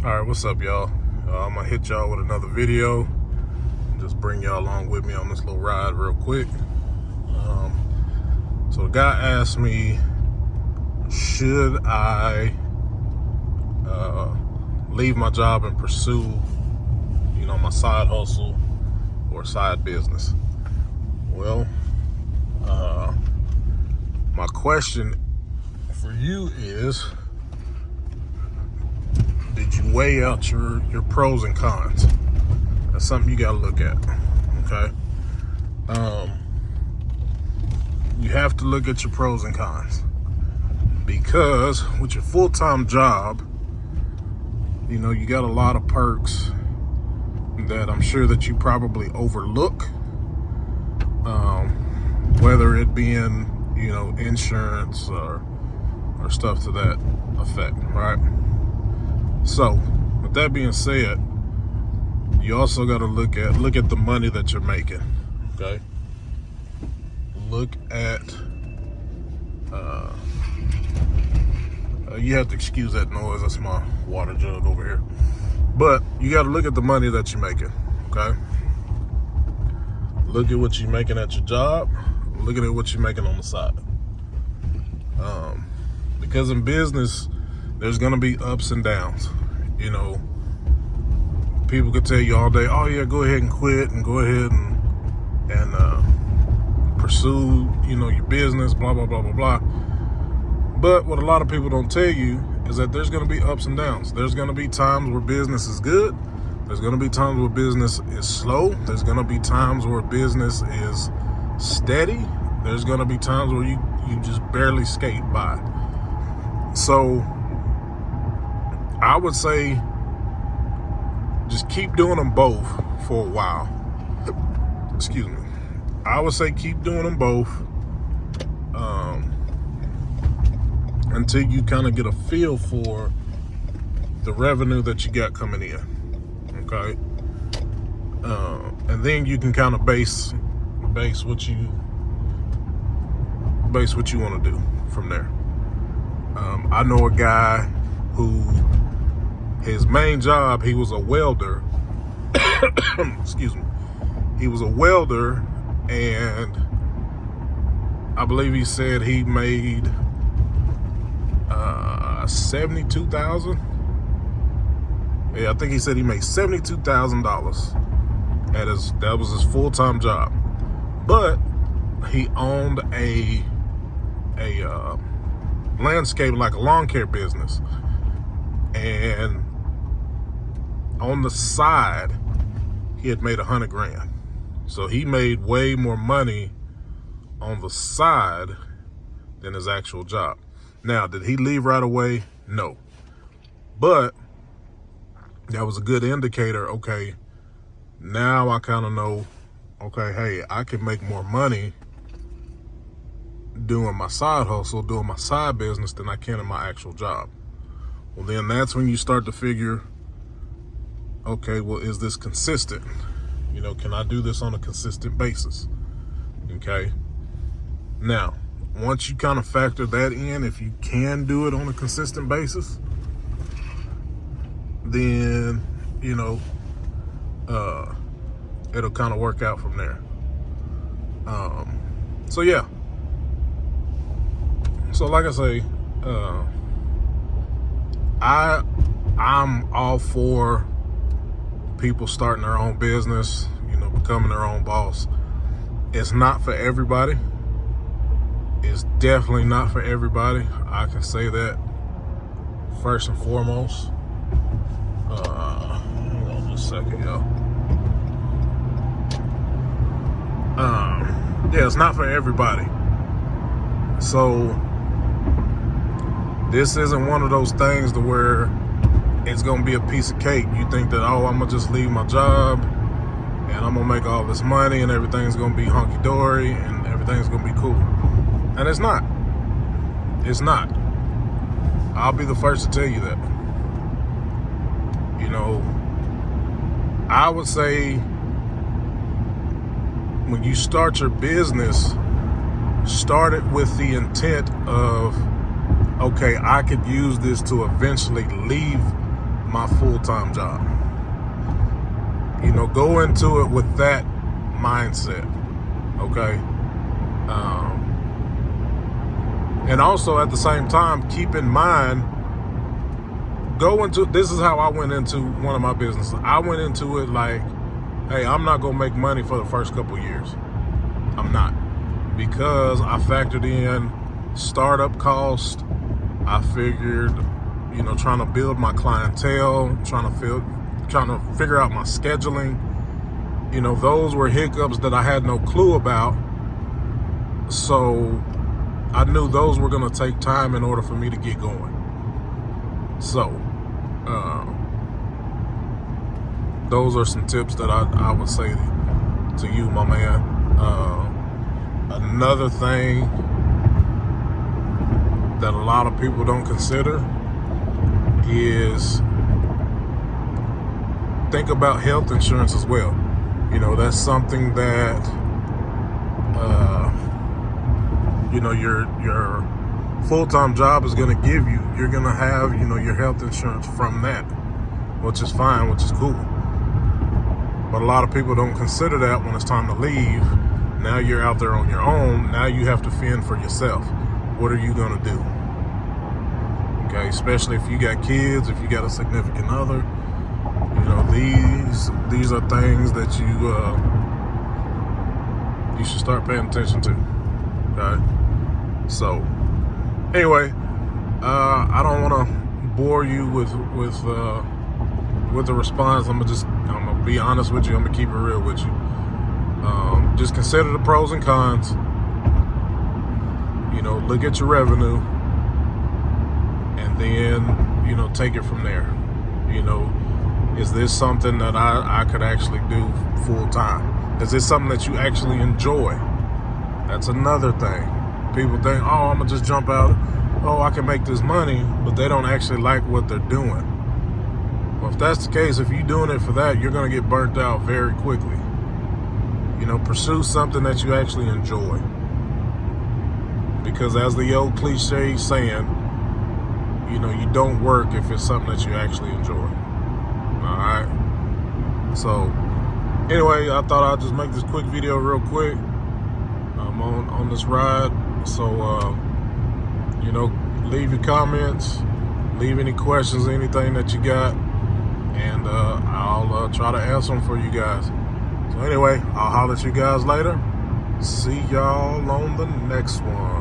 All right, what's up, y'all? I'm gonna hit y'all with another video. Just bring y'all along with me on this little ride real quick. So the guy asked me, should I leave my job and pursue, my side hustle or side business? Well, my question for you is, did you weigh out your pros and cons? That's something you gotta look at, okay? You have to look at your pros and cons, because with your full-time job, you got a lot of perks that I'm sure that you probably overlook, whether it being, insurance or stuff to that effect, right? So, with that being said, you also got to look at the money that you're making, okay? Look at, you have to excuse that noise, that's my water jug over here. But you got to look at the money that you're making, okay? Look at what you're making at your job. Look at what you're making on the side. Because in business, there's going to be ups and downs. People could tell you all day, oh yeah, go ahead and quit and go ahead and pursue, your business, blah, blah, blah, blah, blah. But what a lot of people don't tell you is that there's going to be ups and downs. There's going to be times where business is good. There's going to be times where business is slow. There's going to be times where business is steady. There's going to be times where you just barely skate by. So I would say just keep doing them both for a while. Excuse me. I would say keep doing them both until you kind of get a feel for the revenue that you got coming in. Okay. And then you can kind of base what you want to do from there. I know a guy who, his main job, he was a welder. Excuse me. He was a welder, and I believe he said he made $72,000. Yeah, I think he said he made $72,000 that was his full-time job. But he owned a landscape, like a lawn care business, and on the side he had made $100,000. So he made way more money on the side than his actual job. Now, did he leave right away? No. But that was a good indicator. Okay, now I kind of know, okay, hey, I can make more money doing my side hustle, doing my side business than I can in my actual job. Well, then that's when you start to figure, okay, well, is this consistent? Can I do this on a consistent basis? Okay. Now, once you kind of factor that in, if you can do it on a consistent basis, then, it'll kind of work out from there. So yeah. So like I say, I'm all for people starting their own business, becoming their own boss. It's not for everybody. It's definitely not for everybody. I can say that first and foremost. Hang on just a second, y'all. Yeah, it's not for everybody. So this isn't one of those things to where it's gonna be a piece of cake. You think that, oh, I'm gonna just leave my job and I'm gonna make all this money and everything's gonna be hunky-dory and everything's gonna be cool. And it's not. It's not. I'll be the first to tell you that. I would say when you start your business, start it with the intent of, okay, I could use this to eventually leave my full-time job. You know, go into it with that mindset, okay? And also at the same time, keep in mind, this is how I went into one of my businesses. I went into it like, hey, I'm not gonna make money for the first couple of years. I'm not. Because I factored in startup cost. I figured, you know, trying to build my clientele, trying to figure out my scheduling. You know, those were hiccups that I had no clue about. So I knew those were going to take time in order for me to get going. So those are some tips that I would say to you, my man. Another thing that a lot of people don't consider is think about health insurance as well. You know, that's something that you know, your full-time job is going to give you. You're going to have, you know, your health insurance from that, which is fine, which is cool. But a lot of people don't consider that when it's time to leave. Now you're out there on your own. Now you have to fend for yourself. What are you going to do? Okay, especially if you got kids, if you got a significant other. You know, these are things that you should start paying attention to. Okay. So, anyway, I don't want to bore you with the response. I'm gonna be honest with you. I'm gonna keep it real with you. Just consider the pros and cons. You know, look at your revenue, and then, you know, take it from there. You know, is this something that I could actually do full time? Is this something that you actually enjoy? That's another thing. People think, oh, I'm gonna just jump out. Oh, I can make this money, but they don't actually like what they're doing. Well, if that's the case, if you're doing it for that, you're gonna get burnt out very quickly. You know, pursue something that you actually enjoy. Because as the old cliche saying, you know, you don't work if it's something that you actually enjoy. All right. So, anyway, I thought I'd just make this quick video real quick. I'm on this ride. So, you know, leave your comments, leave any questions, anything that you got, and I'll try to answer them for you guys. So anyway, I'll holler at you guys later. See y'all on the next one.